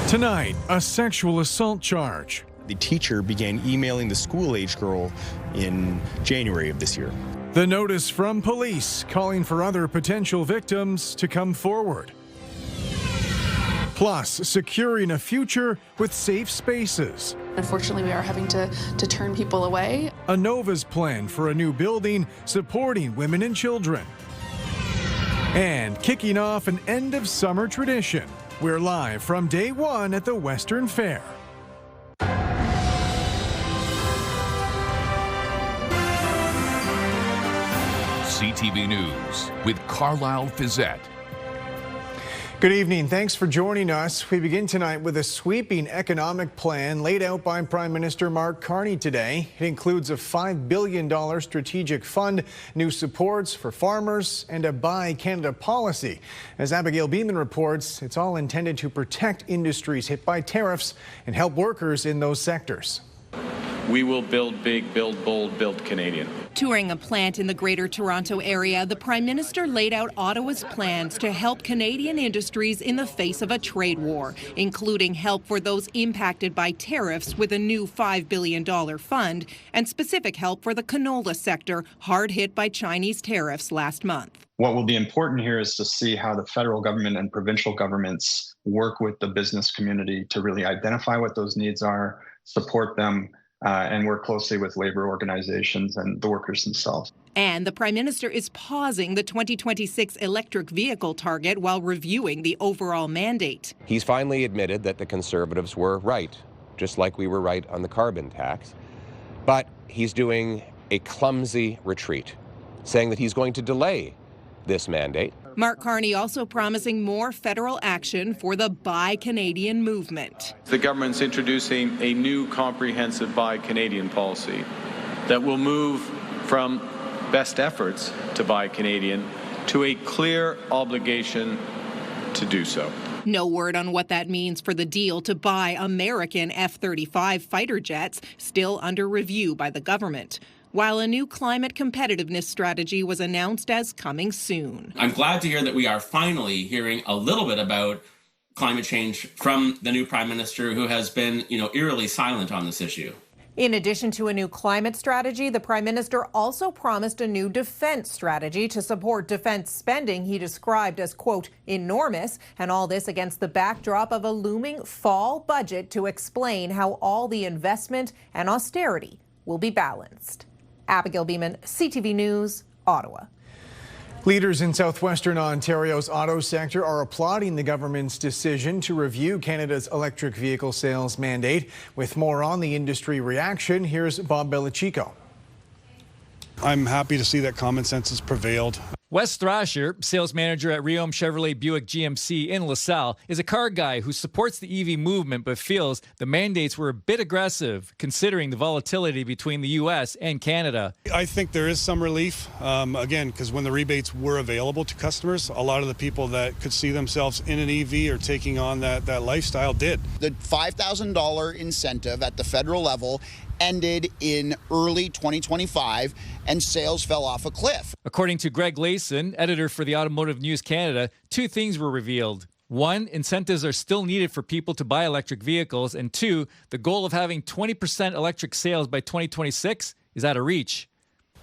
Tonight, a sexual assault charge. The teacher began emailing the school-age girl in January of this year. The notice from police calling for other potential victims to come forward. Plus, securing a future with safe spaces. Unfortunately, we are having to turn people away. Anova's plan for a new building supporting women and children. And kicking off an end-of-summer tradition. We're live from day one at the Western Fair. CTV News with Carlyle Fiset. Good evening. Thanks for joining us. We begin tonight with a sweeping economic plan laid out by Prime Minister Mark Carney today. It includes a $5 billion strategic fund, new supports for farmers, and a Buy Canada policy. As Abigail Beeman reports, it's all intended to protect industries hit by tariffs and help workers in those sectors. We will build big, build bold, build Canadian. Touring a plant in the Greater Toronto area, the Prime Minister laid out Ottawa's plans to help Canadian industries in the face of a trade war, including help for those impacted by tariffs with a new $5 billion fund and specific help for the canola sector, hard hit by Chinese tariffs last month. What will be important here is to see how the federal government and provincial governments work with the business community to really identify what those needs are, support them, and work closely with labor organizations and the workers themselves. And the Prime Minister is pausing the 2026 electric vehicle target while reviewing the overall mandate. He's finally admitted that the Conservatives were right, just like we were right on the carbon tax. But he's doing a clumsy retreat, saying that he's going to delay this mandate. Mark Carney also promising more federal action for the Buy Canadian movement. The government's introducing a new comprehensive Buy Canadian policy that will move from best efforts to buy Canadian to a clear obligation to do so. No word on what that means for the deal to buy American F-35 fighter jets, still under review by the government, while a new climate competitiveness strategy was announced as coming soon. I'm glad to hear that we are finally hearing a little bit about climate change from the new Prime Minister, who has been, eerily silent on this issue. In addition to a new climate strategy, the Prime Minister also promised a new defense strategy to support defense spending he described as, quote, enormous, and all this against the backdrop of a looming fall budget to explain how all the investment and austerity will be balanced. Abigail Beeman, CTV News, Ottawa. Leaders in southwestern Ontario's auto sector are applauding the government's decision to review Canada's electric vehicle sales mandate. With more on the industry reaction, here's Bob Belichico. I'm happy to see that common sense has prevailed. Wes Thrasher, sales manager at Riom Chevrolet Buick GMC in LaSalle, is a car guy who supports the EV movement but feels the mandates were a bit aggressive considering the volatility between the U.S. and Canada. I think there is some relief, again, because when the rebates were available to customers, a lot of the people that could see themselves in an EV or taking on that lifestyle did. The $5,000 incentive at the federal level ended in early 2025, and sales fell off a cliff. According to Greg Layson, editor for the Automotive News Canada, two things were revealed. One, incentives are still needed for people to buy electric vehicles, and two, the goal of having 20% electric sales by 2026 is out of reach.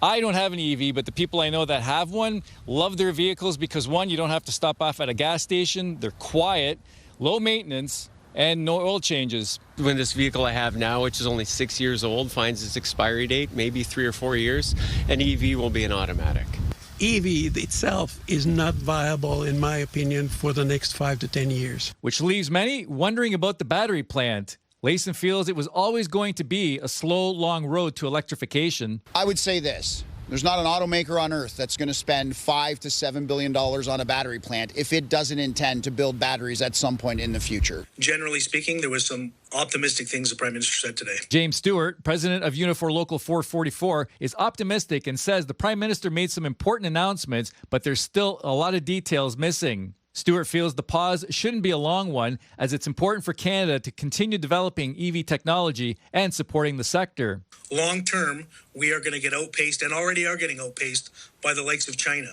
I don't have an EV, but the people I know that have one love their vehicles because, one, you don't have to stop off at a gas station, they're quiet, low maintenance, and no oil changes. When this vehicle I have now, which is only 6 years old, finds its expiry date, maybe 3 or 4 years, an EV will be an automatic. EV itself is not viable, in my opinion, for the next 5 to 10 years. Which leaves many wondering about the battery plant. Layson feels it was always going to be a slow, long road to electrification. I would say this. There's not an automaker on earth that's going to spend $5 to $7 billion on a battery plant if it doesn't intend to build batteries at some point in the future. Generally speaking, there was some optimistic things the Prime Minister said today. James Stewart, president of Unifor Local 444, is optimistic and says the Prime Minister made some important announcements, but there's still a lot of details missing. Stewart feels the pause shouldn't be a long one, as it's important for Canada to continue developing EV technology and supporting the sector. Long term, we are going to get outpaced, and already are getting outpaced, by the likes of China,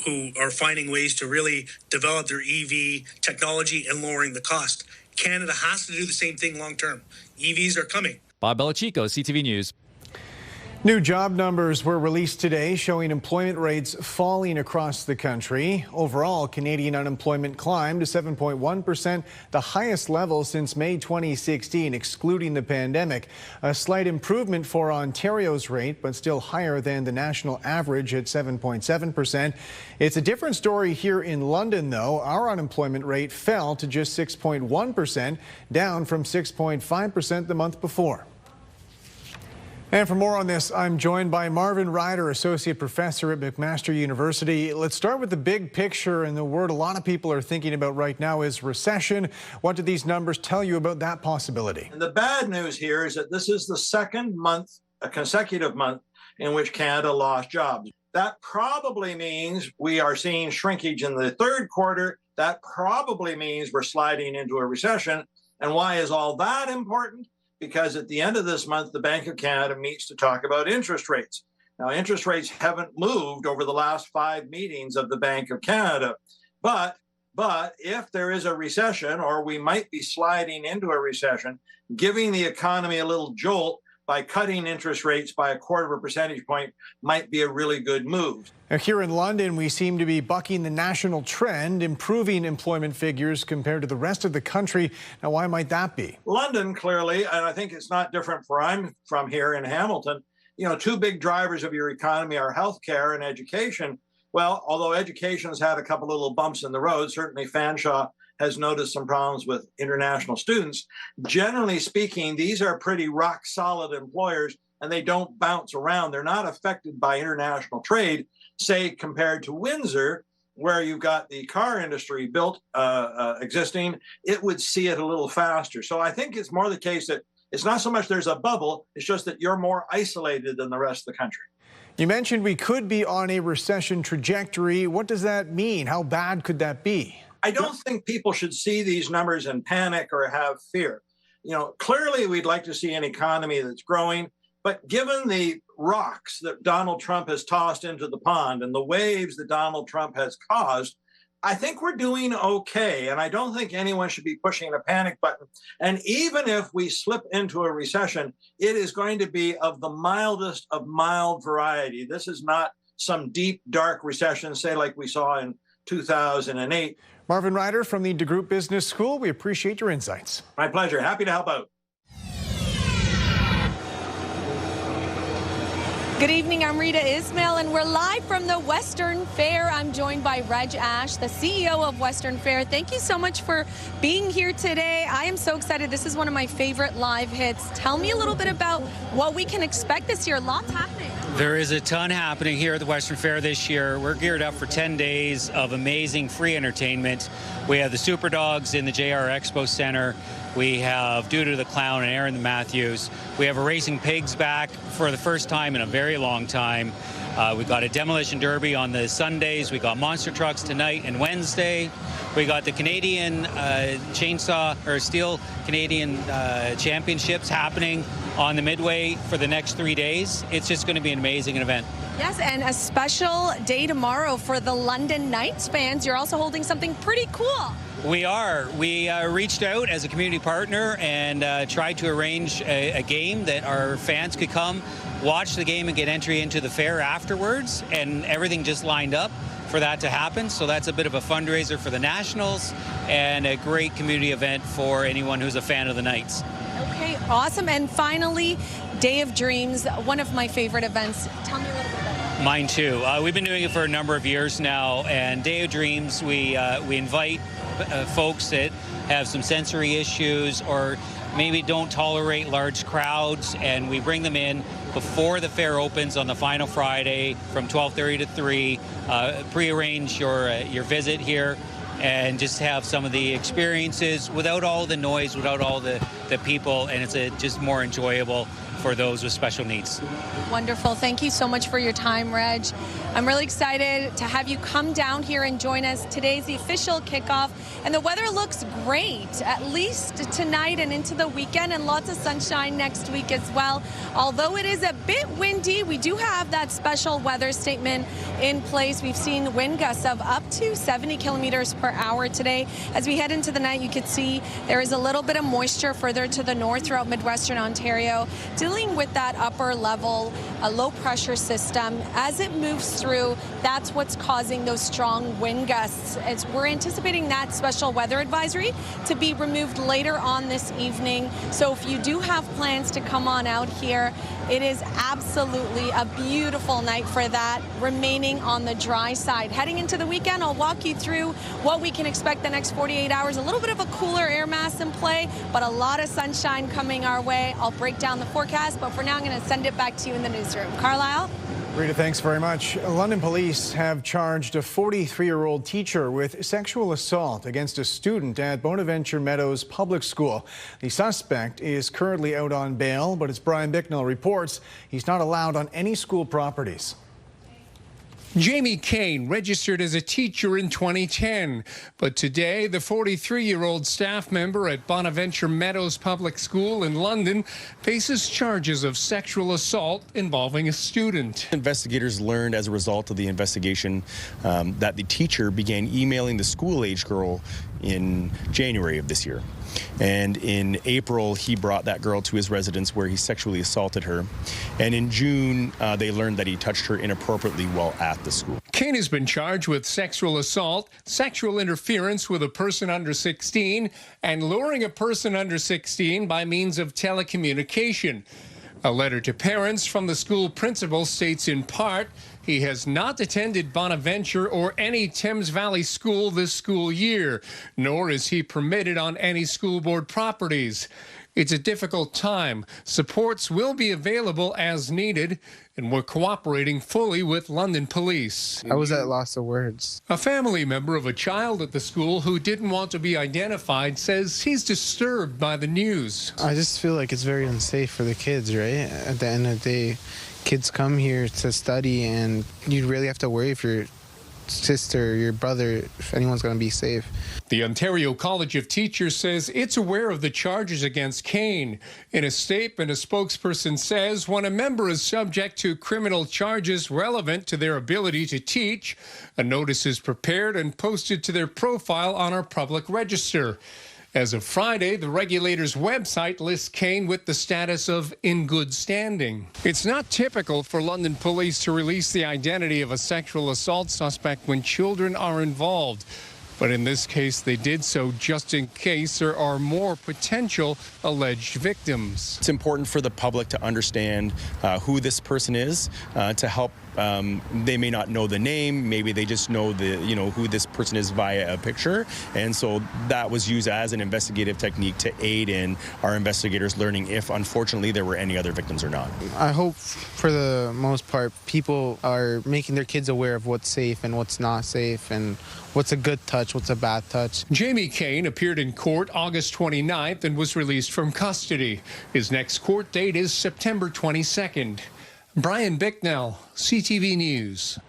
who are finding ways to really develop their EV technology and lowering the cost. Canada has to do the same thing long term. EVs are coming. Bob Belichico, CTV News. New job numbers were released today showing employment rates falling across the country. Overall, Canadian unemployment climbed to 7.1%, the highest level since May 2016, excluding the pandemic. A slight improvement for Ontario's rate, but still higher than the national average at 7.7%. It's a different story here in London, though. Our unemployment rate fell to just 6.1%, down from 6.5% the month before. And for more on this, I'm joined by Marvin Ryder, Associate Professor at McMaster University. Let's start with the big picture, and the word a lot of people are thinking about right now is recession. What do these numbers tell you about that possibility? And the bad news here is that this is the second month, a consecutive month, in which Canada lost jobs. That probably means we are seeing shrinkage in the third quarter. That probably means we're sliding into a recession. And why is all that important? Because at the end of this month, the Bank of Canada meets to talk about interest rates. Now, interest rates haven't moved over the last 5 meetings of the Bank of Canada. But if there is a recession, or we might be sliding into a recession, giving the economy a little jolt by cutting interest rates by 1/4 percentage point might be a really good move. Now, here in London, we seem to be bucking the national trend, improving employment figures compared to the rest of the country. Now, why might that be? London, clearly, and I think it's not different where I'm from here in Hamilton, 2 big drivers of your economy are healthcare and education. Well, although education's had a couple little bumps in the road, certainly Fanshawe has noticed some problems with international students. Generally speaking, these are pretty rock solid employers, and they don't bounce around. They're not affected by international trade, say compared to Windsor, where you've got the car industry built existing. It would see it a little faster. So I think it's more the case that it's not so much there's a bubble, it's just that you're more isolated than the rest of the country. You mentioned we could be on a recession trajectory. What does that mean? How bad could that be? I don't think people should see these numbers and panic or have fear. Clearly we'd like to see an economy that's growing, but given the rocks that Donald Trump has tossed into the pond and the waves that Donald Trump has caused, I think we're doing okay. And I don't think anyone should be pushing a panic button. And even if we slip into a recession, it is going to be of the mildest of mild variety. This is not some deep, dark recession, say like we saw in 2008. Marvin Ryder from the DeGroote Business School, we appreciate your insights. My pleasure. Happy to help out. Good evening, I'm Rita Ismail, and we're live from the Western Fair. I'm joined by Reg Ash, the CEO of Western Fair. Thank you so much for being here today. I am so excited. This is one of my favorite live hits. Tell me a little bit about what we can expect this year. Lots happening. There is a ton happening here at the Western Fair this year. We're geared up for 10 days of amazing free entertainment. We have the Super Dogs in the JR Expo Center. We have Duda the Clown and Aaron the Matthews. We have a Racing Pigs back for the first time in a very long time. We've got a Demolition Derby on the Sundays. We got monster trucks tonight and Wednesday. We got the Canadian Steel Canadian Championships happening on the Midway for the next 3 days. It's just going to be an amazing event. Yes, and a special day tomorrow for the London Knights fans. You're also holding something pretty cool. We are. We reached out as a community partner and tried to arrange a game that our fans could come, watch the game and get entry into the fair afterwards, and everything just lined up for that to happen. So that's a bit of a fundraiser for the Nationals and a great community event for anyone who's a fan of the Knights. Okay, awesome. And finally, Day of Dreams, one of my favorite events. Tell me a little bit about it. Mine too. We've been doing it for a number of years now, and Day of Dreams, we invite folks that have some sensory issues or maybe don't tolerate large crowds, and we bring them in before the fair opens on the final Friday from 12:30 to 3. Pre-arrange your visit here and just have some of the experiences without all the noise, without all the people, and it's just more enjoyable for those with special needs. Wonderful. Thank you so much for your time, Reg. I'm really excited to have you come down here and join us. Today's the official kickoff, and the weather looks great, at least tonight and into the weekend, and lots of sunshine next week as well. Although it is a bit windy, we do have that special weather statement in place. We've seen wind gusts of up to 70 kilometers per hour today. As we head into the night, you can see there is a little bit of moisture further to the north throughout Midwestern Ontario, dealing with that upper level, a low pressure system. As it moves through, that's what's causing those strong wind gusts. We're anticipating that special weather advisory to be removed later on this evening. So if you do have plans to come on out here, it is absolutely a beautiful night for that, remaining on the dry side. Heading into the weekend, I'll walk you through what we can expect the next 48 hours. A little bit of a cooler air mass in play, but a lot of sunshine coming our way. I'll break down the forecast, but for now, I'm going to send it back to you in the newsroom. Carlyle? Rita, thanks very much. London police have charged a 43-year-old teacher with sexual assault against a student at Bonaventure Meadows Public School. The suspect is currently out on bail, but as Bryan Bicknell reports, he's not allowed on any school properties. Jamie Cain registered as a teacher in 2010, but today the 43-year-old staff member at Bonaventure Meadows Public School in London faces charges of sexual assault involving a student. Investigators learned as a result of the investigation that the teacher began emailing the school-age girl in January of this year. And in April, he brought that girl to his residence where he sexually assaulted her. And in June, they learned that he touched her inappropriately while at the school. Cain has been charged with sexual assault, sexual interference with a person under 16, and luring a person under 16 by means of telecommunication. A letter to parents from the school principal states in part he has not attended Bonaventure or any Thames Valley school this school year, nor is he permitted on any school board properties. It's a difficult time. Supports will be available as needed, and we're cooperating fully with London police. I was at loss of words. A family member of a child at the school who didn't want to be identified says he's disturbed by the news. I just feel like it's very unsafe for the kids, right? At the end of the day, kids come here to study, and you really have to worry if your sister, your brother, if anyone's going to be safe. The Ontario College of Teachers says it's aware of the charges against Cain. In a statement, a spokesperson says when a member is subject to criminal charges relevant to their ability to teach, a notice is prepared and posted to their profile on our public register. As of Friday, the regulator's website lists Cain with the status of in good standing. It's not typical for London police to release the identity of a sexual assault suspect when children are involved. But in this case, they did so just in case there are more potential alleged victims. It's important for the public to understand who this person is to help. They may not know the name, maybe they just know who this person is via a picture, and so that was used as an investigative technique to aid in our investigators learning if unfortunately there were any other victims or not. I hope for the most part people are making their kids aware of what's safe and what's not safe, and what's a good touch, what's a bad touch. Jamie Cain appeared in court August 29th and was released from custody. His next court date is September 22nd. Bryan Bicknell, CTV News.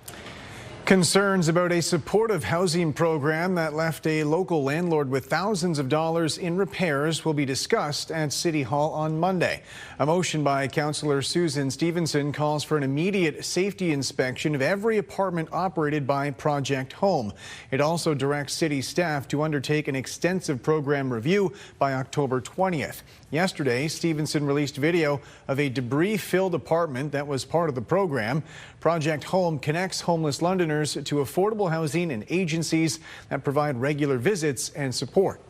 Concerns about a supportive housing program that left a local landlord with thousands of dollars in repairs will be discussed at City Hall on Monday. A motion by Councillor Susan Stevenson calls for an immediate safety inspection of every apartment operated by Project Home. It also directs city staff to undertake an extensive program review by October 20th. Yesterday, Stevenson released video of a debris-filled apartment that was part of the program. Project Home connects homeless Londoners to affordable housing and agencies that provide regular visits and support.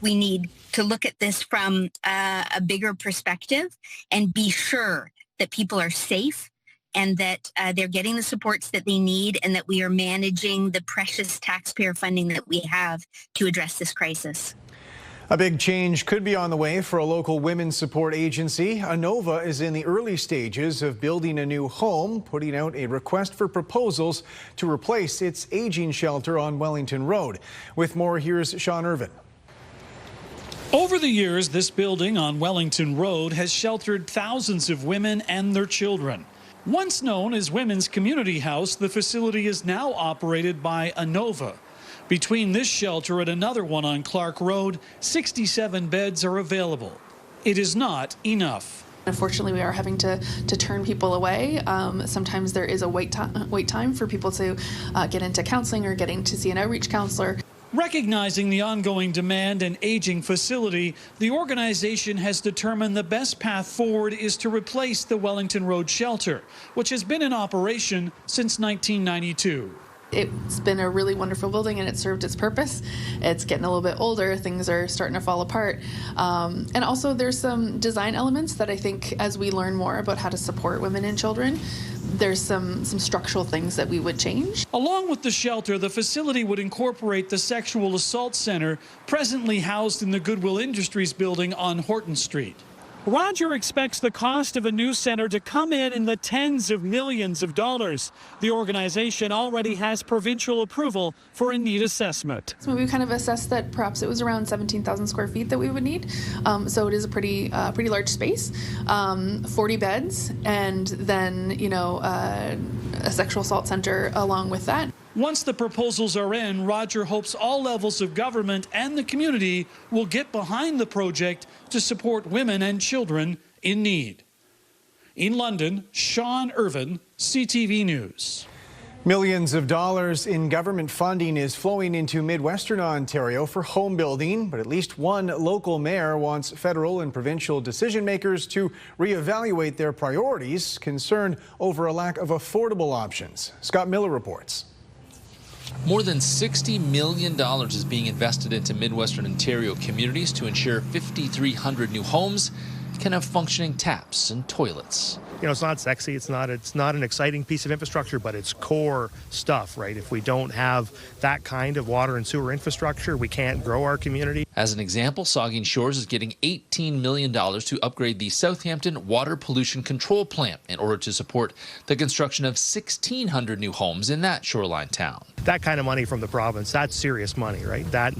We need to look at this from a bigger perspective and be sure that people are safe and that they're getting the supports that they need, and that we are managing the precious taxpayer funding that we have to address this crisis. A big change could be on the way for a local women's support agency. Anova is in the early stages of building a new home, putting out a request for proposals to replace its aging shelter on Wellington Road. With more, here's Sean Irvin. Over the years, this building on Wellington Road has sheltered thousands of women and their children. Once known as Women's Community House, the facility is now operated by Anova. Between this shelter and another one on Clark Road, 67 beds are available. It is not enough. Unfortunately, we are having to turn people away. Sometimes there is a wait time for people to get into counseling or getting to see an outreach counselor. Recognizing the ongoing demand and aging facility, the organization has determined the best path forward is to replace the Wellington Road shelter, which has been in operation since 1992. It's been a really wonderful building and it served its purpose. It's getting a little bit older, things are starting to fall apart. And also there's some design elements that I think as we learn more about how to support women and children, there's some structural things that we would change. Along with the shelter, the facility would incorporate the Sexual Assault Center, presently housed in the Goodwill Industries building on Horton Street. Roger expects the cost of a new center to come in the tens of millions of dollars. The organization already has provincial approval for a need assessment. So we kind of assessed that perhaps it was around 17,000 square feet that we would need. So it is a pretty large space, 40 beds, and then, a sexual assault center along with that. Once the proposals are in, Roger hopes all levels of government and the community will get behind the project to support women and children in need. In London, Sean Irvin, CTV News. Millions of dollars in government funding is flowing into Midwestern Ontario for home building, but at least one local mayor wants federal and provincial decision makers to reevaluate their priorities, concerned over a lack of affordable options. Scott Miller reports. More than $60 million is being invested into Midwestern Ontario communities to ensure 5,300 new homes can have functioning taps and toilets. It's not sexy, it's not an exciting piece of infrastructure, but it's core stuff, right? If we don't have that kind of water and sewer infrastructure, we can't grow our community. As an example, Saugeen Shores is getting $18 million to upgrade the Southampton Water Pollution Control Plant in order to support the construction of 1,600 new homes in that shoreline town. That kind of money from the province, that's serious money, right? That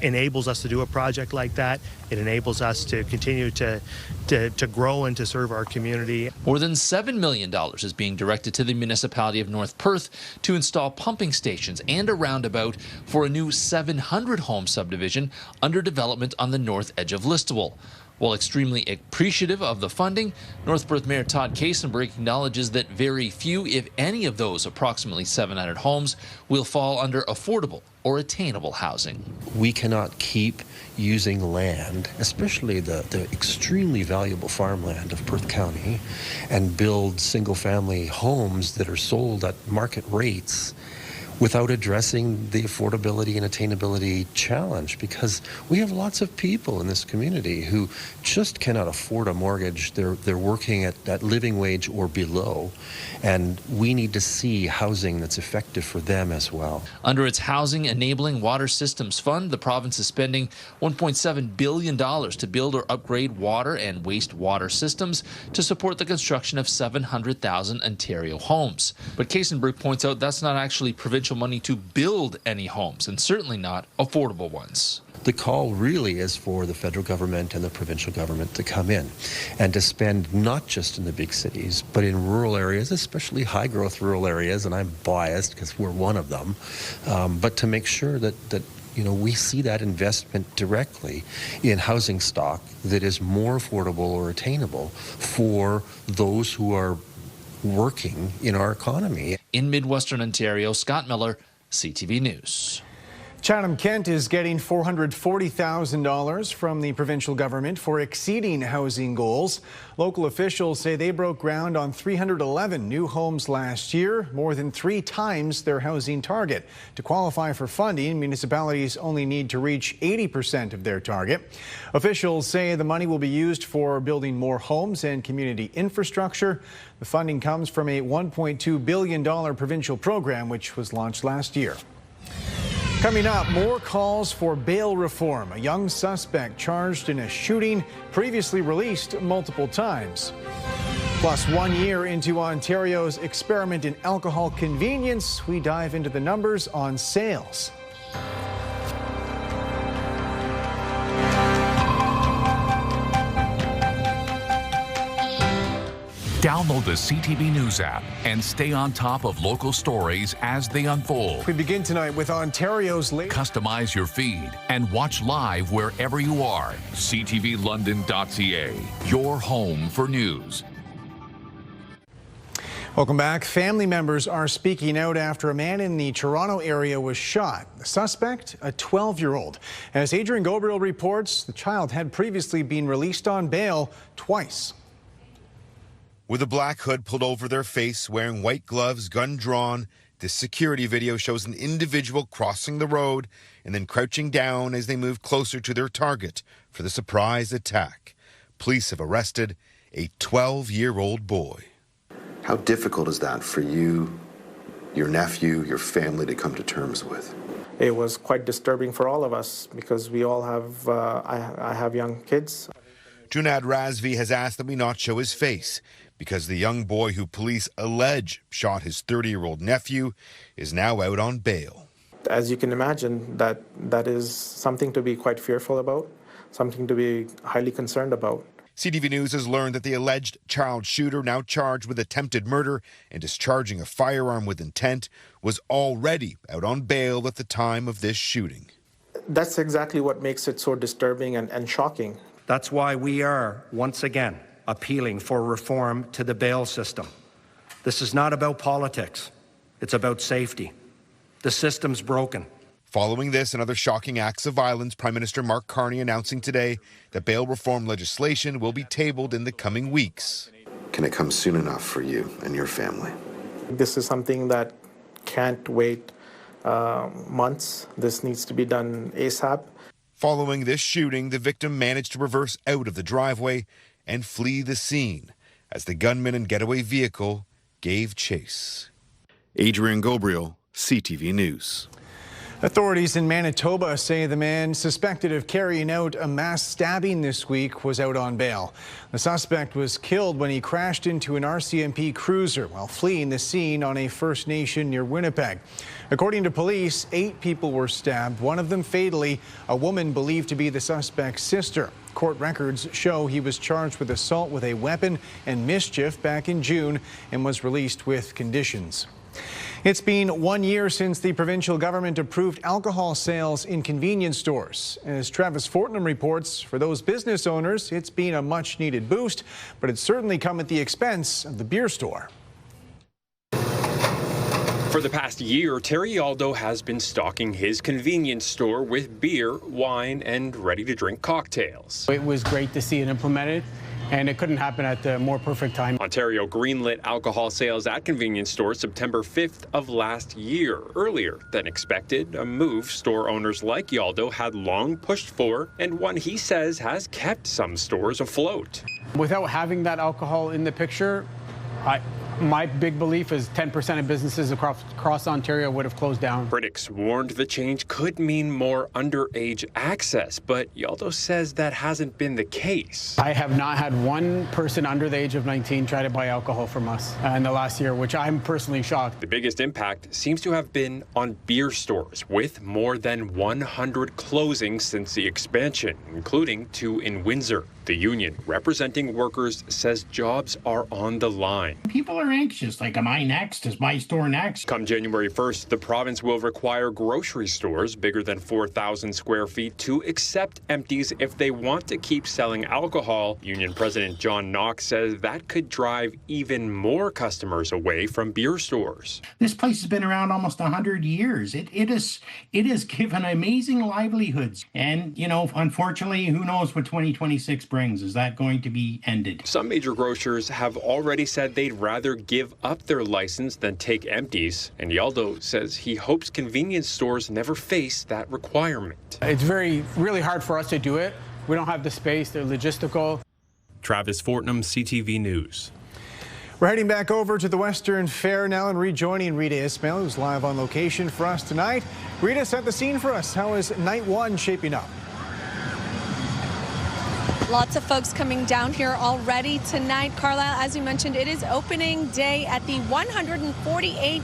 enables us to do a project like that. It enables us to continue to grow and to serve our community. More than $7 million is being directed to the municipality of North Perth to install pumping stations and a roundabout for a new 700-home subdivision under development on the north edge of Listowel. While extremely appreciative of the funding, North Perth Mayor Todd Casenberg acknowledges that very few, if any, of those approximately 700 homes will fall under affordable or attainable housing. We cannot keep using land, especially the extremely valuable farmland of Perth County, and build single-family homes that are sold at market rates without addressing the affordability and attainability challenge, because we have lots of people in this community who just cannot afford a mortgage. They're working at living wage or below, and we need to see housing that's effective for them as well. Under its Housing Enabling Water Systems Fund, the province is spending $1.7 billion to build or upgrade water and wastewater systems to support the construction of 700,000 Ontario homes. But Casenberg points out that's not actually provincial money to build any homes, and certainly not affordable ones. The call really is for the federal government and the provincial government to come in and to spend not just in the big cities, but in rural areas, especially high-growth rural areas, and I'm biased because we're one of them, but to make sure that we see that investment directly in housing stock that is more affordable or attainable for those who are working in our economy. In Midwestern Ontario, Scott Miller, CTV News. Chatham-Kent is getting $440,000 from the provincial government for exceeding housing goals. Local officials say they broke ground on 311 new homes last year, more than 3 times their housing target. To qualify for funding, municipalities only need to reach 80% of their target. Officials say the money will be used for building more homes and community infrastructure. The funding comes from a $1.2 billion provincial program, which was launched last year. Coming up, more calls for bail reform. A young suspect charged in a shooting previously released multiple times. Plus, 1 year into Ontario's experiment in alcohol convenience, we dive into the numbers on sales. Download the CTV News app and stay on top of local stories as they unfold. We begin tonight with Ontario's latest. Customize your feed and watch live wherever you are. ctvlondon.ca, your home for news. Welcome back. Family members are speaking out after a man in the Toronto area was shot. The suspect, a 12-year-old. As Adrian Gabriel reports, the child had previously been released on bail twice. With a black hood pulled over their face, wearing white gloves, gun drawn, this security video shows an individual crossing the road and then crouching down as they move closer to their target for the surprise attack. Police have arrested a 12-year-old boy. How difficult is that for you, your nephew, your family to come to terms with? It was quite disturbing for all of us because we all have, I have young kids. Junad Razvi has asked that we not show his face because the young boy who police allege shot his 30-year-old nephew is now out on bail. As you can imagine, that is something to be quite fearful about, something to be highly concerned about. CTV News has learned that the alleged child shooter, now charged with attempted murder and discharging a firearm with intent, was already out on bail at the time of this shooting. That's exactly what makes it so disturbing and shocking. That's why we are, once again, appealing for reform to the bail system. This is not about politics. It's about safety. The system's broken. Following this and other shocking acts of violence, Prime Minister Mark Carney announcing today that bail reform legislation will be tabled in the coming weeks. Can it come soon enough for you and your family? This is something that can't wait months. This needs to be done ASAP. Following this shooting, the victim managed to reverse out of the driveway and flee the scene as the gunman and getaway vehicle gave chase. Adrian Gabriel, CTV News. Authorities in Manitoba say the man suspected of carrying out a mass stabbing this week was out on bail. The suspect was killed when he crashed into an RCMP cruiser while fleeing the scene on a First Nation near Winnipeg. According to police, 8 people were stabbed, one of them fatally, a woman believed to be the suspect's sister. Court records show he was charged with assault with a weapon and mischief back in June and was released with conditions. It's been 1 year since the provincial government approved alcohol sales in convenience stores. As Travis Fortnum reports, for those business owners, it's been a much-needed boost, but it's certainly come at the expense of the beer store. For the past year, Terry Aldo has been stocking his convenience store with beer, wine, and ready-to-drink cocktails. It was great to see it implemented, and it couldn't happen at the more perfect time. Ontario greenlit alcohol sales at convenience stores September 5th of last year, earlier than expected, a move store owners like Yaldo had long pushed for, and one he says has kept some stores afloat. Without having that alcohol in the picture, my big belief is 10% of businesses across Ontario would have closed down. Critics warned the change could mean more underage access, but Yaldo says that hasn't been the case. I have not had one person under the age of 19 try to buy alcohol from us in the last year, which I'm personally shocked. The biggest impact seems to have been on beer stores, with more than 100 closings since the expansion, including 2 in Windsor. The union representing workers says jobs are on the line. People are anxious, like, am I next? Is my store next? Come January 1st, the province will require grocery stores bigger than 4,000 square feet to accept empties if they want to keep selling alcohol. Union President John Knox says that could drive even more customers away from beer stores. This place has been around almost 100 years. It has given amazing livelihoods. And, you know, unfortunately, who knows what 2026 brings? Is that going to be ended? Some major grocers have already said they'd rather give up their license than take empties, and Yaldo says he hopes convenience stores never face that requirement. It's really hard for us to do it. We don't have the space, the logistical. Travis Fortnum, CTV News. We're heading back over to the Western Fair now and rejoining Rita Ismail, who's live on location for us tonight. Rita, set the scene for us. How is night 1 shaping up? Lots of folks coming down here already tonight. Carlyle, as you mentioned, it is opening day at the 148th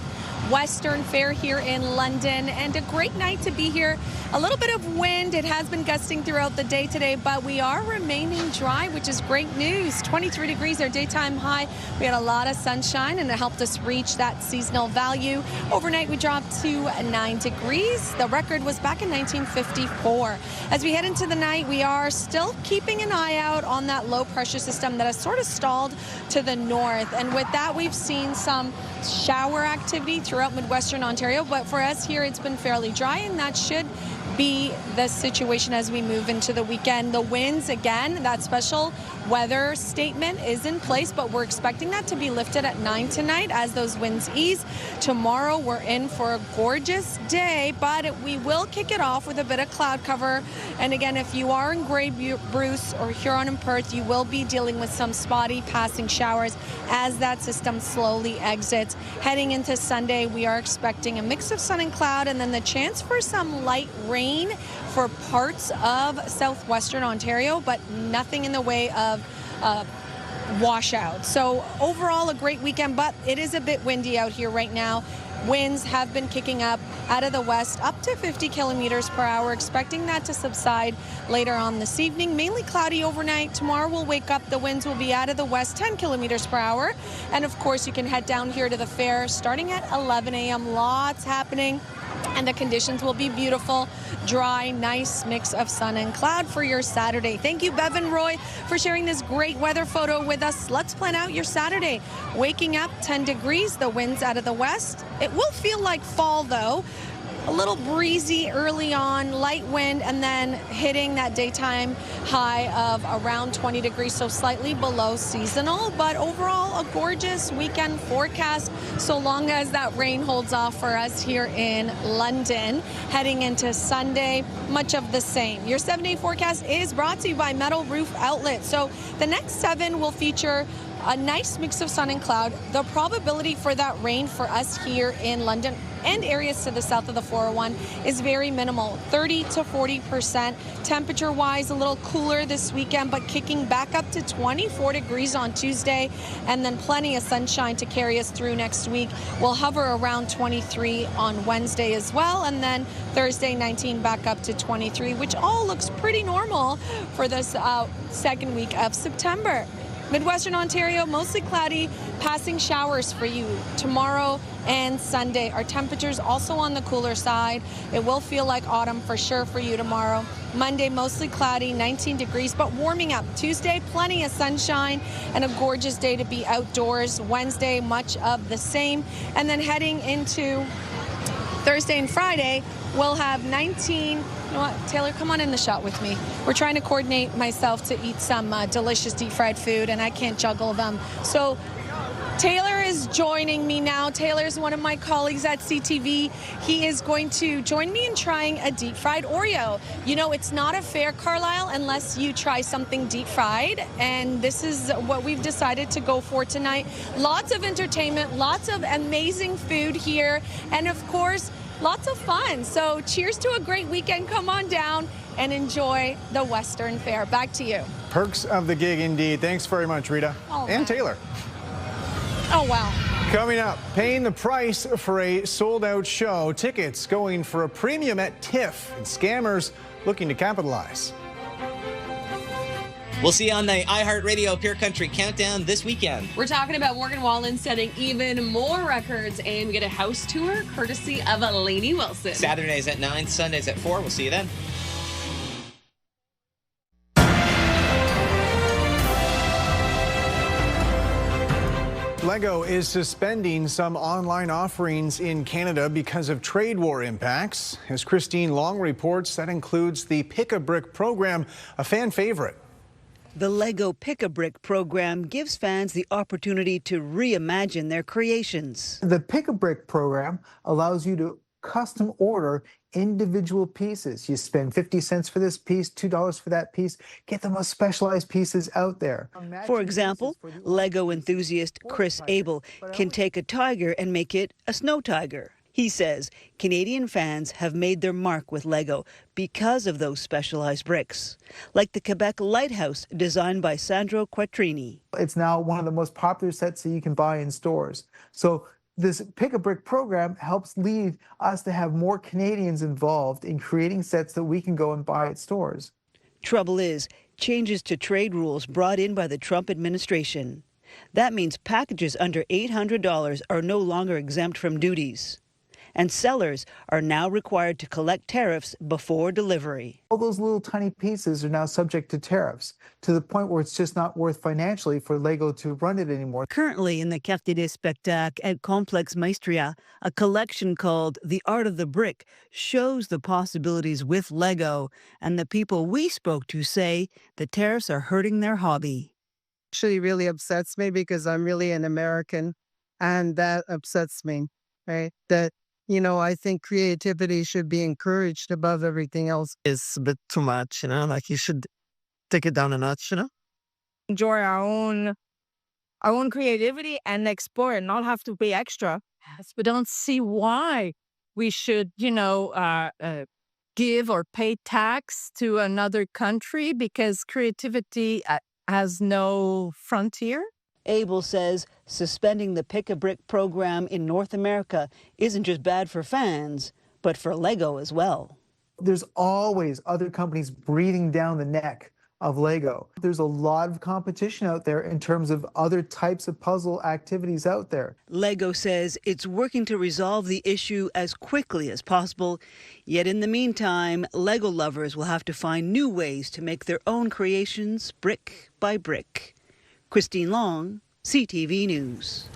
Western Fair here in London, and a great night to be here A little bit of wind. It has been gusting throughout the day today, but we are remaining dry, which is great news. 23 degrees, our daytime high. We had a lot of sunshine, and it helped us reach that seasonal value. Overnight, we dropped to 9 degrees. The record was back in 1954. As we head into the night, we are still keeping an eye out on that low pressure system that has sort of stalled to the north. And with that, we've seen some shower activity throughout Midwestern Ontario, but for us here, it's been fairly dry, and that should be the situation as we move into the weekend. The winds, again, that special weather statement is in place, but we're expecting that to be lifted at 9 tonight as those winds ease. Tomorrow, we're in for a gorgeous day, but we will kick it off with a bit of cloud cover. And again, if you are in Grey Bruce or Huron and Perth, you will be dealing with some spotty passing showers as that system slowly exits. Heading into Sunday, we are expecting a mix of sun and cloud, and then the chance for some light rain for parts of southwestern Ontario, but nothing in the way of washout. So overall, a great weekend, but it is a bit windy out here right now. Winds have been kicking up out of the west up to 50 kilometers per hour, expecting that to subside later on this evening. Mainly cloudy overnight. Tomorrow we'll wake up, the winds will be out of the west 10 kilometers per hour. And of course, you can head down here to the fair starting at 11 a.m. Lots happening. And the conditions will be beautiful, dry, nice mix of sun and cloud for your Saturday. Thank you, Bevan Roy, for sharing this great weather photo with us. Let's plan out your Saturday. Waking up 10 degrees, the winds out of the west. It will feel like fall, though. A little breezy early on, light wind, and then hitting that daytime high of around 20 degrees, so slightly below seasonal. But overall, a gorgeous weekend forecast, so long as that rain holds off for us here in London. Heading into Sunday, much of the same. Your 7-day forecast is brought to you by Metal Roof Outlet. So the next 7 will feature a nice mix of sun and cloud. The probability for that rain for us here in London and areas to the south of the 401 is very minimal, 30 to 40%. Temperature-wise, a little cooler this weekend, but kicking back up to 24 degrees on Tuesday, and then plenty of sunshine to carry us through next week. We'll hover around 23 on Wednesday as well, and then Thursday 19 back up to 23, which all looks pretty normal for this second week of September. Midwestern Ontario, mostly cloudy, passing showers for you tomorrow and Sunday. Our temperatures also on the cooler side. It will feel like autumn for sure for you tomorrow. Monday, mostly cloudy, 19 degrees, but warming up. Tuesday, plenty of sunshine and a gorgeous day to be outdoors. Wednesday, much of the same. And then heading into Thursday and Friday, we'll have 19. You know what, Taylor, come on in the shot with me. We're trying to coordinate myself to eat some delicious deep fried food, and I can't juggle them. So Taylor is joining me now. Taylor is one of my colleagues at CTV. He is going to join me in trying a deep fried Oreo. You know, it's not a fair, Carlyle, unless you try something deep fried. And this is what we've decided to go for tonight. Lots of entertainment, lots of amazing food here. And of course, lots of fun. So cheers to a great weekend. Come on down and enjoy the Western Fair. Back to you. Perks of the gig indeed. Thanks very much, Rita. And Taylor. Oh, wow. Coming up, paying the price for a sold-out show. Tickets going for a premium at TIFF, and scammers looking to capitalize. We'll see you on the iHeartRadio Pure Country Countdown this weekend. We're talking about Morgan Wallen setting even more records, and we get a house tour courtesy of Lainey Wilson. Saturdays at 9, Sundays at 4. We'll see you then. Lego is suspending some online offerings in Canada because of trade war impacts. As Christine Long reports, that includes the Pick-a-Brick program, a fan favorite. The Lego Pick-a-Brick program gives fans the opportunity to reimagine their creations. The Pick-a-Brick program allows you to custom order individual pieces. You spend 50 cents for this piece, $2 for that piece. Get the most specialized pieces out there. For example, Lego enthusiast Chris Abel can take a tiger and make it a snow tiger. He says Canadian fans have made their mark with Lego because of those specialized bricks, like the Quebec Lighthouse designed by Sandro Quattrini. It's now one of the most popular sets that you can buy in stores. So This Pick a Brick program helps lead us to have more Canadians involved in creating sets that we can go and buy at stores. Trouble is, changes to trade rules brought in by the Trump administration. That means packages under $800 are no longer exempt from duties. And sellers are now required to collect tariffs before delivery. All those little tiny pieces are now subject to tariffs, to the point where it's just not worth financially for Lego to run it anymore. Currently in the Quartier des Spectacles at Complex Maestria, a collection called The Art of the Brick shows the possibilities with Lego, and the people we spoke to say the tariffs are hurting their hobby. Actually really upsets me because I'm really an American, and that upsets me, right? That, you know, I think creativity should be encouraged above everything else. It's a bit too much, you know, like you should take it down a notch, you know? Enjoy our own creativity and explore and not have to pay extra. Yes, we don't see why we should, you know, give or pay tax to another country because creativity has no frontier. Abel says suspending the Pick a Brick program in North America isn't just bad for fans, but for Lego as well. There's always other companies breathing down the neck of Lego. There's a lot of competition out there in terms of other types of puzzle activities out there. Lego says it's working to resolve the issue as quickly as possible. Yet in the meantime, Lego lovers will have to find new ways to make their own creations brick by brick. Christine Long, CTV News.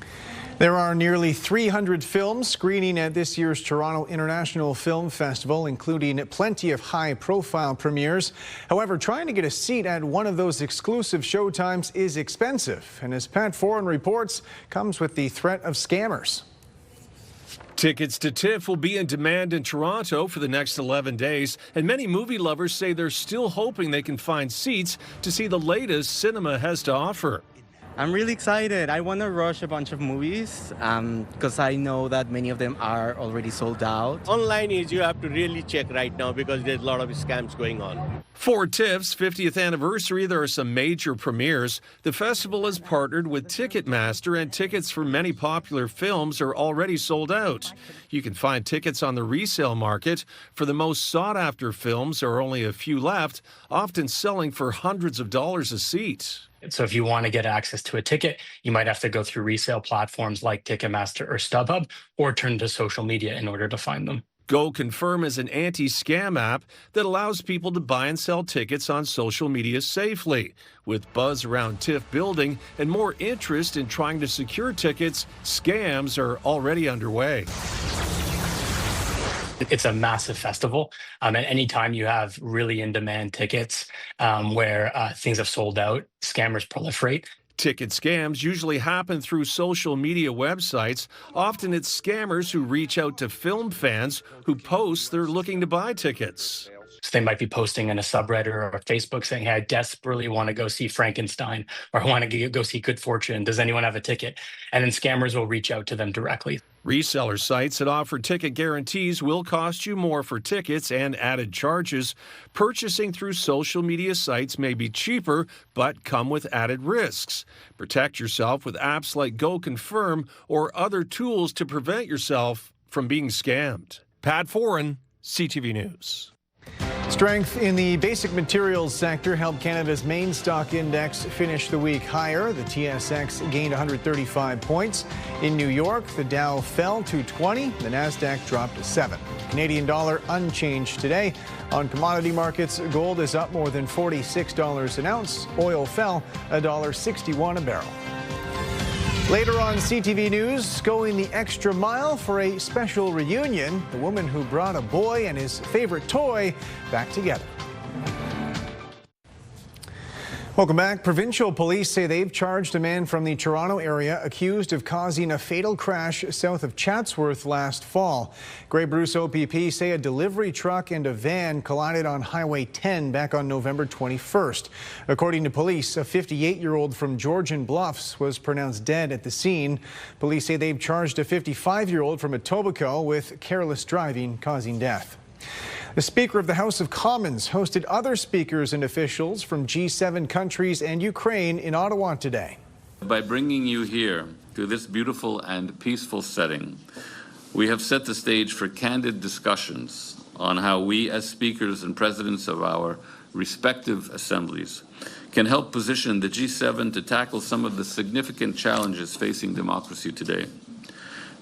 There are nearly 300 films screening at this year's Toronto International Film Festival, including plenty of high-profile premieres. However, trying to get a seat at one of those exclusive showtimes is expensive, and as Pat Foran reports, comes with the threat of scammers. Tickets to TIFF will be in demand in Toronto for the next 11 days, and many movie lovers say they're still hoping they can find seats to see the latest cinema has to offer. I'm really excited. I want to rush a bunch of movies because I know that many of them are already sold out. Online is you have to really check right now because there's a lot of scams going on. For TIFF's 50th anniversary, there are some major premieres. The festival has partnered with Ticketmaster, and tickets for many popular films are already sold out. You can find tickets on the resale market. For the most sought-after films, there are only a few left, often selling for hundreds of dollars a seat. So if you want to get access to a ticket, you might have to go through resale platforms like Ticketmaster or StubHub, or turn to social media in order to find them. Go Confirm is an anti-scam app that allows people to buy and sell tickets on social media safely. With buzz around TIFF building and more interest in trying to secure tickets, scams are already underway. It's a massive festival, and anytime you have really in-demand tickets where things have sold out, scammers proliferate. Ticket scams usually happen through social media websites. Often it's scammers who reach out to film fans who post they're looking to buy tickets. So they might be posting in a subreddit or Facebook saying, hey, I desperately want to go see Frankenstein, or I want to go see Good Fortune. Does anyone have a ticket? And then scammers will reach out to them directly. Reseller sites that offer ticket guarantees will cost you more for tickets and added charges. Purchasing through social media sites may be cheaper, but come with added risks. Protect yourself with apps like Go Confirm or other tools to prevent yourself from being scammed. Pat Foran, CTV News. Strength in the basic materials sector helped Canada's main stock index finish the week higher. The TSX gained 135 points. In New York, the Dow fell to 20. The Nasdaq dropped to 7. Canadian dollar unchanged today. On commodity markets, gold is up more than $46 an ounce. Oil fell $1.61 a barrel. Later on CTV News, going the extra mile for a special reunion. The woman who brought a boy and his favorite toy back together. Welcome back. Provincial police say they've charged a man from the Toronto area accused of causing a fatal crash south of Chatsworth last fall. Grey Bruce OPP say a delivery truck and a van collided on Highway 10 back on November 21st. According to police, a 58-year-old from Georgian Bluffs was pronounced dead at the scene. Police say they've charged a 55-year-old from Etobicoke with careless driving causing death. The Speaker of the House of Commons hosted other speakers and officials from G7 countries and Ukraine in Ottawa today. By bringing you here to this beautiful and peaceful setting, we have set the stage for candid discussions on how we, as speakers and presidents of our respective assemblies, can help position the G7 to tackle some of the significant challenges facing democracy today.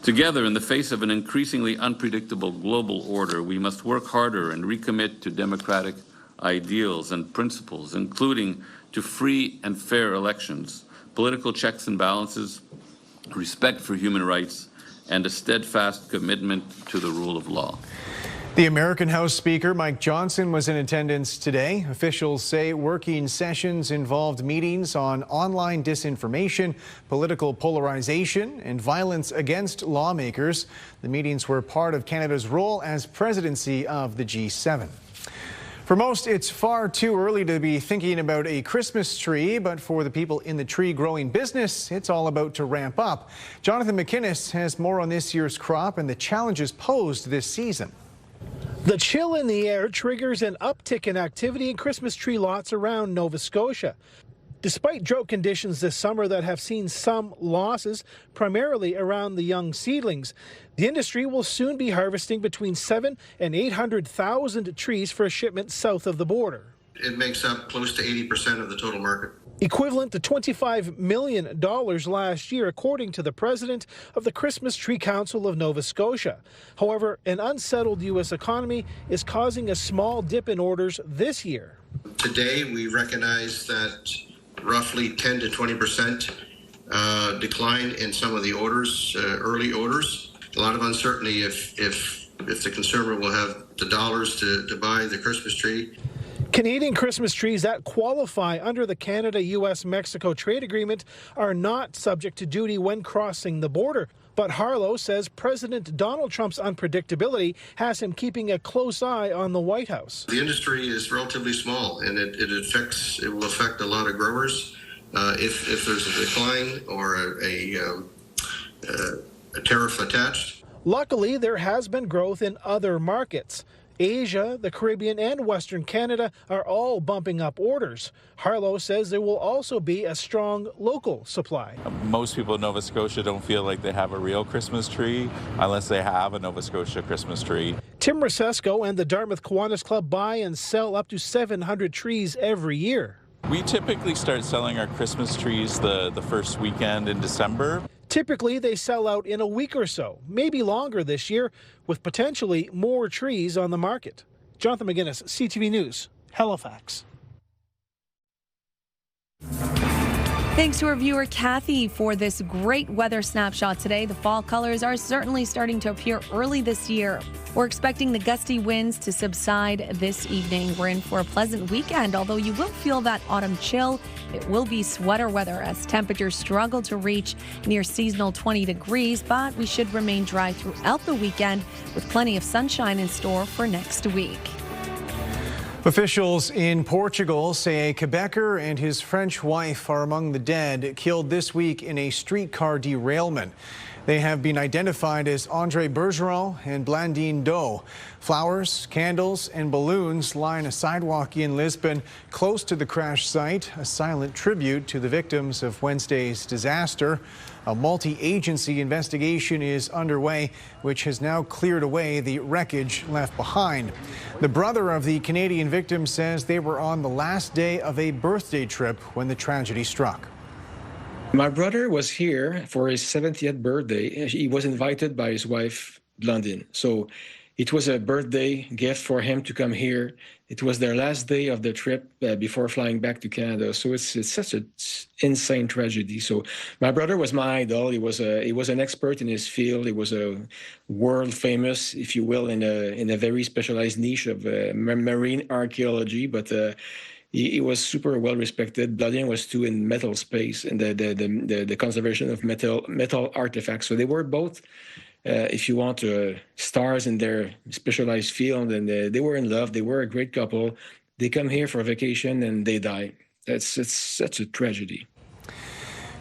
Together, in the face of an increasingly unpredictable global order, we must work harder and recommit to democratic ideals and principles, including to free and fair elections, political checks and balances, respect for human rights, and a steadfast commitment to the rule of law. The American House Speaker, Mike Johnson, was in attendance today. Officials say working sessions involved meetings on online disinformation, political polarization, and violence against lawmakers. The meetings were part of Canada's role as presidency of the G7. For most, it's far too early to be thinking about a Christmas tree, but for the people in the tree-growing business, it's all about to ramp up. Jonathan McInnes has more on this year's crop and the challenges posed this season. The chill in the air triggers an uptick in activity in Christmas tree lots around Nova Scotia. Despite drought conditions this summer that have seen some losses, primarily around the young seedlings, the industry will soon be harvesting between 700,000 and 800,000 trees for a shipment south of the border. It makes up close to 80% of the total market. Equivalent to $25 million last year, according to the president of the Christmas Tree Council of Nova Scotia. However, an unsettled U.S. economy is causing a small dip in orders this year. Today, we recognize that roughly 10 to 20% decline in some of the orders, early orders. A lot of uncertainty if the consumer will have the dollars to buy the Christmas tree. Canadian Christmas trees that qualify under the Canada-U.S.-Mexico trade agreement are not subject to duty when crossing the border. But Harlow says President Donald Trump's unpredictability has him keeping a close eye on the White House. The industry is relatively small, and it will affect a lot of growers. If there's a decline or a tariff attached. Luckily, there has been growth in other markets. Asia, the Caribbean, and Western Canada are all bumping up orders. Harlow says there will also be a strong local supply. Most people in Nova Scotia don't feel like they have a real Christmas tree unless they have a Nova Scotia Christmas tree. Tim Rosesco and the Dartmouth Kiwanis Club buy and sell up to 700 trees every year. We typically start selling our Christmas trees the first weekend in December. Typically, they sell out in a week or so, maybe longer this year, with potentially more trees on the market. Jonathan McInnes, CTV News, Halifax. Thanks to our viewer Kathy for this great weather snapshot today. The fall colors are certainly starting to appear early this year. We're expecting the gusty winds to subside this evening. We're in for a pleasant weekend, although you will feel that autumn chill. It will be sweater weather as temperatures struggle to reach near seasonal 20 degrees, but we should remain dry throughout the weekend with plenty of sunshine in store for next week. Officials in Portugal say a Quebecer and his French wife are among the dead killed this week in a streetcar derailment. They have been identified as Andre Bergeron and Blandine Doe. Flowers, candles, and balloons line a sidewalk in Lisbon close to the crash site, a silent tribute to the victims of Wednesday's disaster. A multi-agency investigation is underway, which has now cleared away the wreckage left behind. The brother of the Canadian victim says they were on the last day of a birthday trip when the tragedy struck. My brother was here for his 70th birthday. He was invited by his wife, Blandine. So it was a birthday gift for him to come here. It was their last day of the trip before flying back to Canada. So it's such an insane tragedy. So my brother was my idol. He was an expert in his field. He was a world famous, if you will, in a very specialized niche of marine archaeology. But he was super well respected. Blandine was too in metal space and the conservation of metal artifacts. So they were both, if you want, stars in their specialized field, and they were in love. They were a great couple. They come here for a vacation and they die. It's such a tragedy.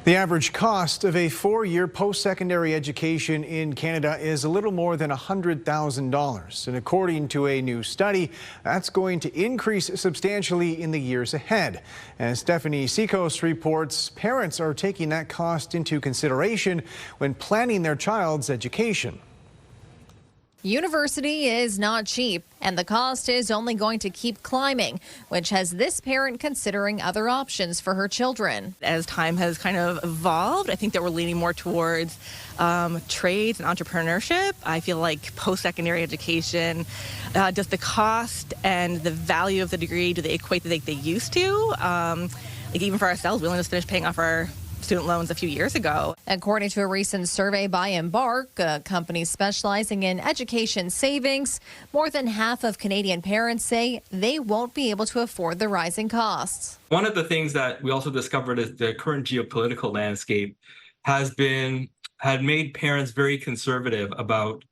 The average cost of a 4-year post-secondary education in Canada is a little more than $100,000. And according to a new study, that's going to increase substantially in the years ahead. As Stephanie Seacos reports, parents are taking that cost into consideration when planning their child's education. University is not cheap, and the cost is only going to keep climbing, which has this parent considering other options for her children. As time has kind of evolved, I think that we're leaning more towards trades and entrepreneurship. I feel like post-secondary education, does the cost and the value of the degree, do they equate like they used to? Like even for ourselves, we only just finished paying off our student loans a few years ago. According to a recent survey by Embark, a company specializing in education savings, more than half of Canadian parents say they won't be able to afford the rising costs. One of the things that we also discovered is the current geopolitical landscape had made parents very conservative about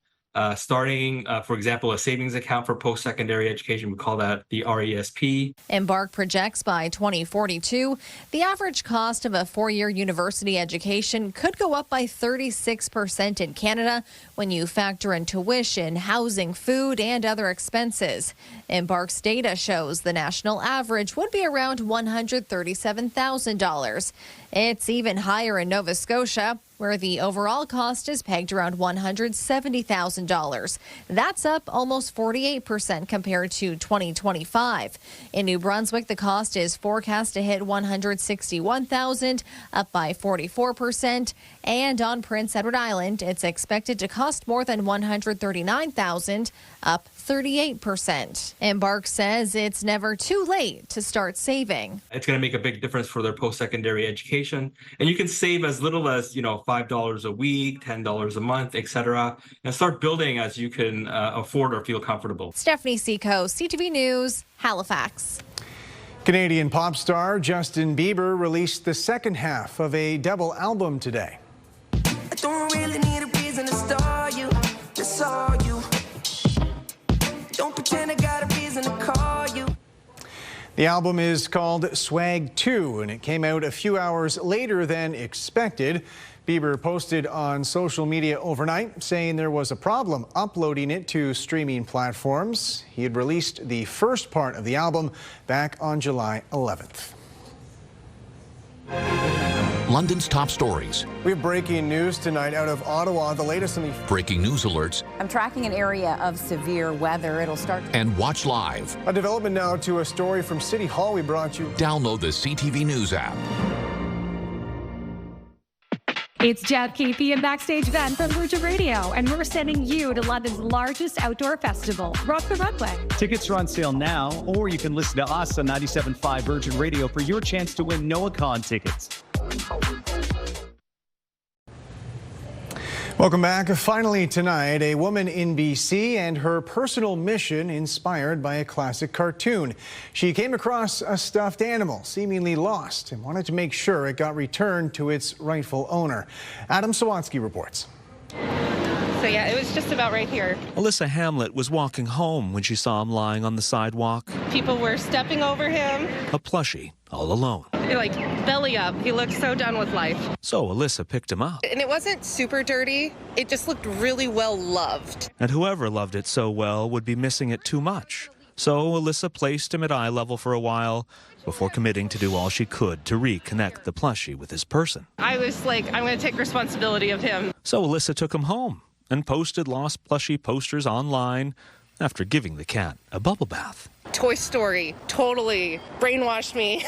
starting, for example, a savings account for post-secondary education. We call that the RESP. Embark projects by 2042, the average cost of a 4-year university education could go up by 36% in Canada when you factor in tuition, housing, food, and other expenses. Embark's data shows the national average would be around $137,000. It's even higher in Nova Scotia, where the overall cost is pegged around $170,000. That's up almost 48% compared to 2025. In New Brunswick, the cost is forecast to hit $161,000, up by 44%. And on Prince Edward Island, it's expected to cost more than $139,000, up 38%. Embark says it's never too late to start saving. It's going to make a big difference for their post-secondary education. And you can save as little as, $5 a week, $10 a month, etc. And start building as you can afford or feel comfortable. Stephanie Seacos, CTV News, Halifax. Canadian pop star Justin Bieber released the second half of a double album today. I don't really need a reason to star you. That's all you. Don't pretend I got a reason to call you. The album is called Swag 2, and it came out a few hours later than expected. Bieber posted on social media overnight saying there was a problem uploading it to streaming platforms. He had released the first part of the album back on July 11th. London's top stories. We have breaking news tonight out of Ottawa. The latest on the breaking news alerts. I'm tracking an area of severe weather. It'll start. And watch live. A development now to a story from City Hall we brought you. Download the CTV News app. It's Jeff Keefe and Backstage Then from Virgin Radio, and we're sending you to London's largest outdoor festival, Rock the Runway. Tickets are on sale now, or you can listen to us on 97.5 Virgin Radio for your chance to win NoahCon tickets. Welcome back. Finally tonight, a woman in BC and her personal mission inspired by a classic cartoon. She came across a stuffed animal seemingly lost and wanted to make sure it got returned to its rightful owner. Adam Sawatsky reports. So yeah, it was just about right here. Alyssa Hamlet was walking home when she saw him lying on the sidewalk. People were stepping over him. A plushie, all alone. Like belly up. He looked so done with life. So Alyssa picked him up. And it wasn't super dirty. It just looked really well loved. And whoever loved it so well would be missing it too much. So Alyssa placed him at eye level for a while before committing to do all she could to reconnect the plushie with his person. I was like, I'm going to take responsibility of him. So Alyssa took him home and posted lost plushie posters online after giving the cat a bubble bath. Toy Story totally brainwashed me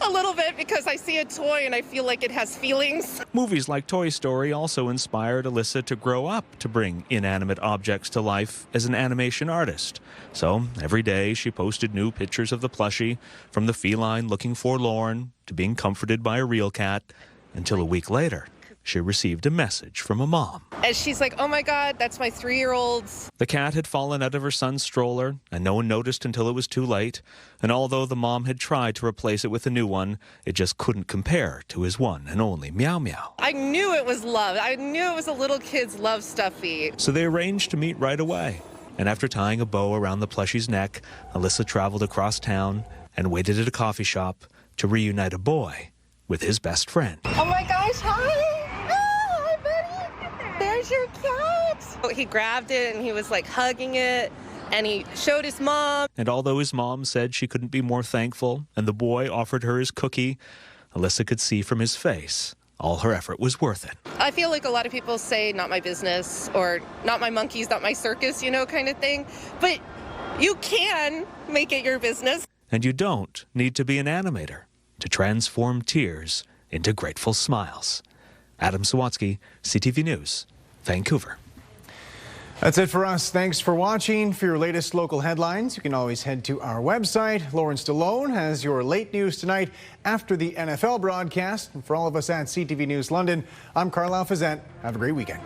a little bit because I see a toy and I feel like it has feelings. Movies like Toy Story also inspired Alyssa to grow up to bring inanimate objects to life as an animation artist. So every day she posted new pictures of the plushie, from the feline looking forlorn to being comforted by a real cat, until a week later she received a message from a mom. And she's like, oh my God, that's my 3-year-old's. The cat had fallen out of her son's stroller, and no one noticed until it was too late. And although the mom had tried to replace it with a new one, it just couldn't compare to his one and only Meow Meow. I knew it was love. I knew it was a little kid's love stuffy. So they arranged to meet right away. And after tying a bow around the plushie's neck, Alyssa traveled across town and waited at a coffee shop to reunite a boy with his best friend. Oh my gosh, hi! Oh, hi, buddy! There's your cat! He grabbed it and he was like hugging it, and he showed his mom. And although his mom said she couldn't be more thankful and the boy offered her his cookie, Alyssa could see from his face all her effort was worth it. I feel like a lot of people say not my business or not my monkeys, not my circus, kind of thing. But you can make it your business. And you don't need to be an animator to transform tears into grateful smiles. Adam Sawatsky, CTV News, Vancouver. That's it for us. Thanks for watching. For your latest local headlines, you can always head to our website. Lawrence DeLone has your late news tonight after the NFL broadcast. And for all of us at CTV News London, I'm Carlyle Fiset. Have a great weekend.